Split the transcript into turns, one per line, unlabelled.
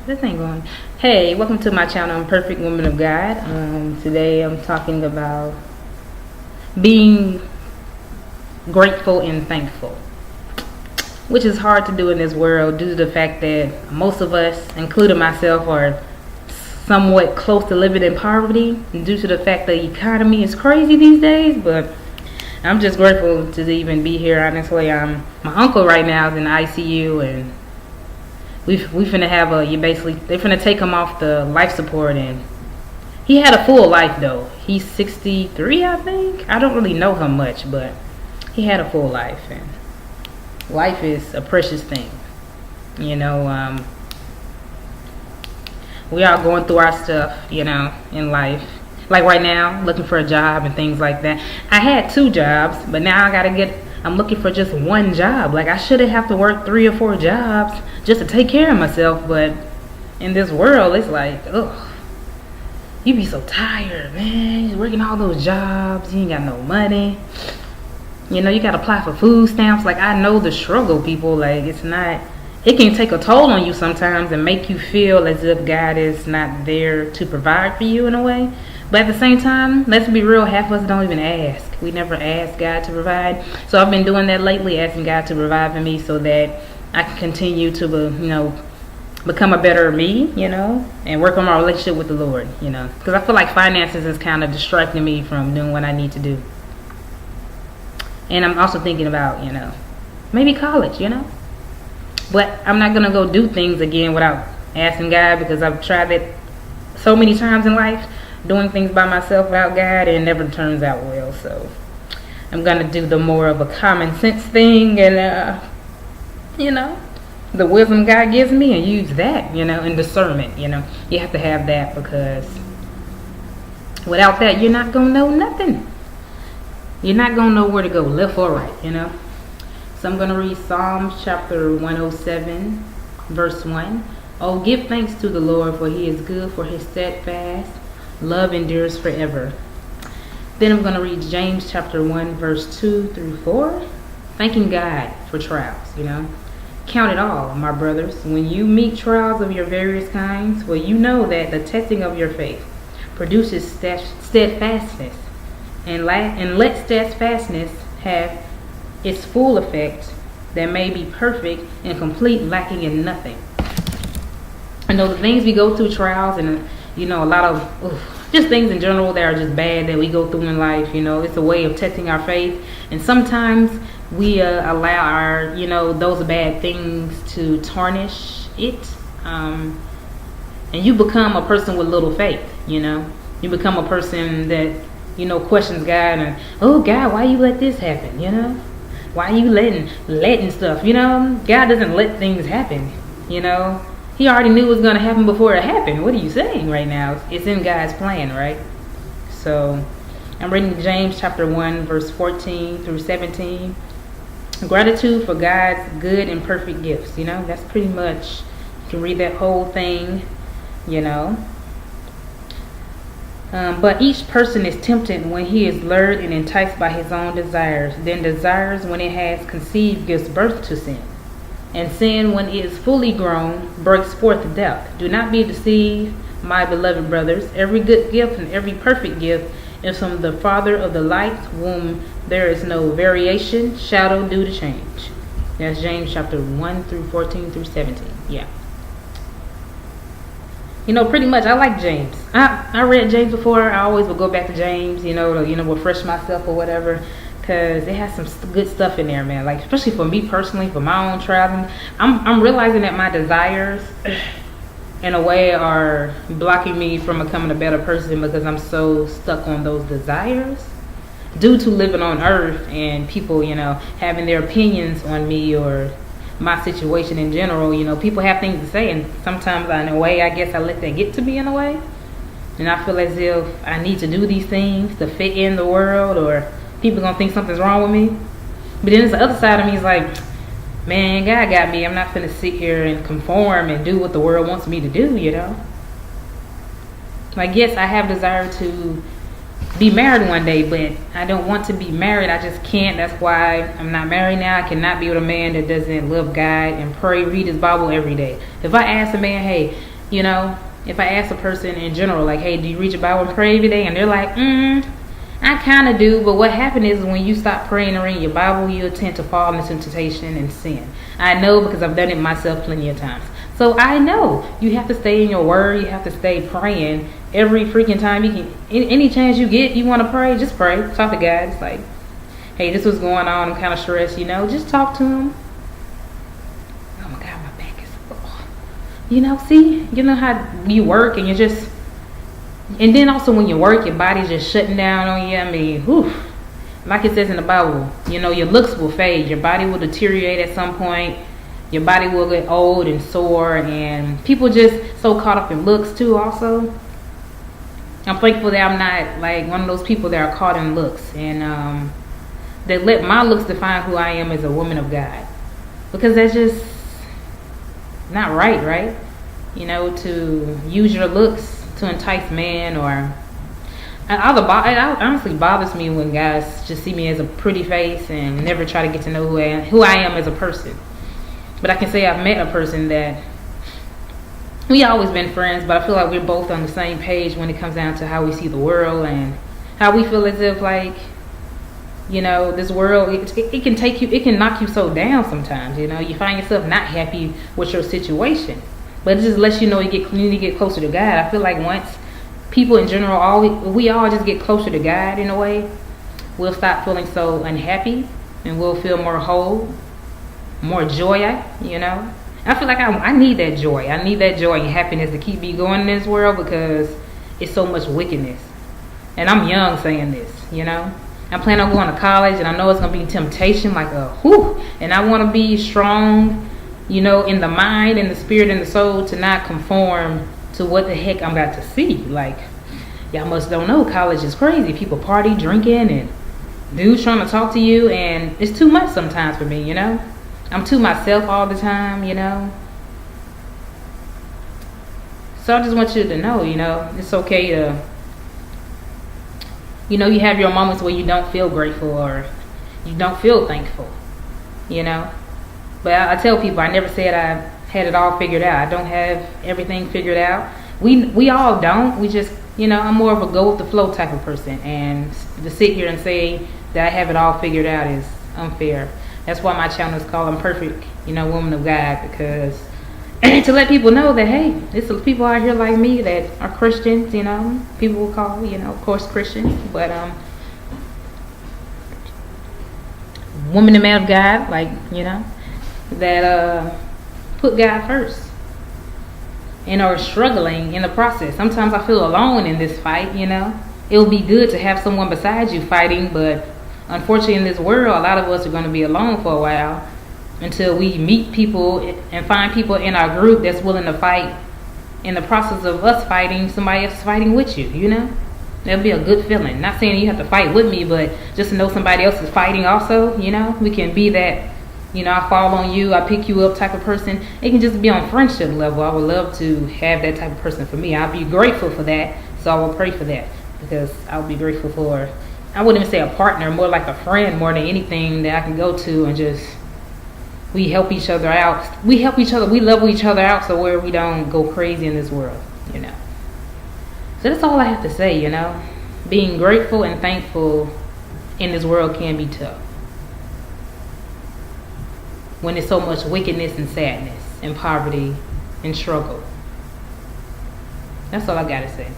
This ain't going. Hey, welcome to my channel. I'm Perfect Woman of God. Today I'm talking about being grateful and thankful, which is hard to do in this world due to the fact that most of us, including myself, are somewhat close to living in poverty due to the fact the economy is crazy these days. But I'm just grateful to even be here. Honestly, my uncle right now is in the ICU, and we finna have they finna take him off the life support, and he had a full life though. He's 63, I think. I don't really know him much, but he had a full life, and life is a precious thing. You know, we are going through our stuff, you know, in life. Like right now, looking for a job and things like that. I had 2 jobs, but now I'm looking for just one job. Like, I shouldn't have to work 3 or 4 jobs just to take care of myself. But in this world, it's like, ugh, you be so tired, man. You're working all those jobs. You ain't got no money. You know, you got to apply for food stamps. Like, I know the struggle, people. Like, it can take a toll on you sometimes and make you feel as if God is not there to provide for you in a way. But at the same time, let's be real, half of us don't even ask. We never ask God to provide. So I've been doing that lately, asking God to provide for me so that I can continue to, become a better me, and work on my relationship with the Lord, Because I feel like finances is kind of distracting me from doing what I need to do. And I'm also thinking about, maybe college, But I'm not going to go do things again without asking God, because I've tried it so many times in life. Doing things by myself without God, it never turns out well. So I'm gonna do the more of a common sense thing, and the wisdom God gives me, and use that, and discernment. You have to have that, because without that, you're not gonna know nothing. You're not gonna know where to go, left or right. So I'm gonna read Psalms chapter 107, verse 1. Oh, give thanks to the Lord, for He is good, for His steadfast love endures forever. Then I'm going to read James chapter 1, verse 2 through 4. Thanking God for trials, Count it all, my brothers, when you meet trials of your various kinds, for you know that the testing of your faith produces steadfastness. And let steadfastness have its full effect, that may be perfect and complete, lacking in nothing. I know the things we go through, trials, and a lot of just things in general that are just bad that we go through in life. It's a way of testing our faith, and sometimes we allow our those bad things to tarnish it, and you become a person with little faith. You become a person that questions God, and, oh God, why you let this happen? Why you letting stuff? God doesn't let things happen. He already knew it was going to happen before it happened. What are you saying right now? It's in God's plan, right? So I'm reading James chapter 1, verse 14 through 17. Gratitude for God's good and perfect gifts. That's pretty much, you can read that whole thing, But each person is tempted when he is lured and enticed by his own desires. Then desires, when it has conceived, gives birth to sin. And sin, when it is fully grown, breaks forth death. Do not be deceived, my beloved brothers. Every good gift and every perfect gift is from the Father of the lights, whom there is no variation, shadow due to change. That's James chapter 1 through 14 through 17. Yeah. Pretty much I like James. I read James before. I always would go back to James, to refresh myself or whatever. Because it has some good stuff in there, man. Like, especially for me personally, for my own traveling, I'm realizing that my desires, in a way, are blocking me from becoming a better person, because I'm so stuck on those desires due to living on earth and people, having their opinions on me or my situation in general. People have things to say, and sometimes, in a way, I guess I let that get to me in a way, and I feel as if I need to do these things to fit in the world, or people gonna think something's wrong with me. But then there's the other side of me is like, man, God got me. I'm not gonna sit here and conform and do what the world wants me to do, Like, yes, I have desire to be married one day, but I don't want to be married. I just can't. That's why I'm not married now. I cannot be with a man that doesn't love God and pray, read his Bible every day. If I ask a man, hey, You know, if I ask a person in general, like, hey, do you read your Bible and pray every day? And they're like, I kind of do. But what happened is when you stop praying and reading your Bible, you'll tend to fall into temptation and sin. I know because I've done it myself plenty of times. So I know you have to stay in your word. You have to stay praying every freaking time you can. Any chance you get, you want to pray, just pray. Talk to God. It's like, hey, this was going on. I'm kind of stressed, you know. Just talk to him. Oh my God, my back is full. You know, see? You know how you work and you're just... And then also when you work, your body's just shutting down on you. I mean, whew. Like it says in the Bible, you know, your looks will fade. Your body will deteriorate at some point. Your body will get old and sore. And people just so caught up in looks too also. I'm thankful that I'm not like one of those people that are caught in looks. And that let my looks define who I am as a woman of God. Because that's just not right? You know, to use your looks to entice man or... It honestly bothers me when guys just see me as a pretty face and never try to get to know who I am as a person. But I can say I've met a person that we always been friends, but I feel like we're both on the same page when it comes down to how we see the world and how we feel as if, like, you know, this world, it can take you, it can knock you so down sometimes. You know, you find yourself not happy with your situation, but it just lets you know you need to get closer to God. I feel like once people in general, we all just get closer to God in a way, we'll stop feeling so unhappy and we'll feel more whole, more joy, you know. I feel like I need that joy. I need that joy and happiness to keep me going in this world because it's so much wickedness. And I'm young saying this, you know. I'm planning on going to college and I know it's going to be temptation like a whew. And I want to be strong, you know, in the mind and the spirit and the soul to not conform to what the heck I'm about to see. Like, y'all must don't know, college is crazy. People party, drinking, and dudes trying to talk to you, and it's too much sometimes for me, you know. I'm to myself all the time, you know. So I just want you to know, you know, it's okay to, you know, you have your moments where you don't feel grateful or you don't feel thankful, you know. But I tell people, I never said I had it all figured out. I don't have everything figured out. We all don't. We just, you know, I'm more of a go with the flow type of person. And to sit here and say that I have it all figured out is unfair. That's why my channel is called I'm Perfect, you know, Woman of God, because to let people know that, hey, there's people out here like me that are Christians, you know. People will call, you know, of course, Christians, but woman and man of God, like, you know, that put God first and are struggling in the process. Sometimes I feel alone in this fight, you know. It would be good to have someone beside you fighting, but unfortunately in this world, a lot of us are going to be alone for a while until we meet people and find people in our group that's willing to fight. In the process of us fighting, somebody else is fighting with you, you know. That'll be a good feeling. Not saying you have to fight with me, but just to know somebody else is fighting also, you know. We can be that, you know, I fall on you, I pick you up type of person. It can just be on friendship level. I would love to have that type of person for me. I'll be grateful for that, so I will pray for that, because I'll be grateful for, I wouldn't even say a partner, more like a friend more than anything that I can go to and just, we help each other out. We help each other, we level each other out so where we don't go crazy in this world, you know. So that's all I have to say, you know. Being grateful and thankful in this world can be tough. When there's so much wickedness and sadness and poverty and struggle. That's all I gotta say.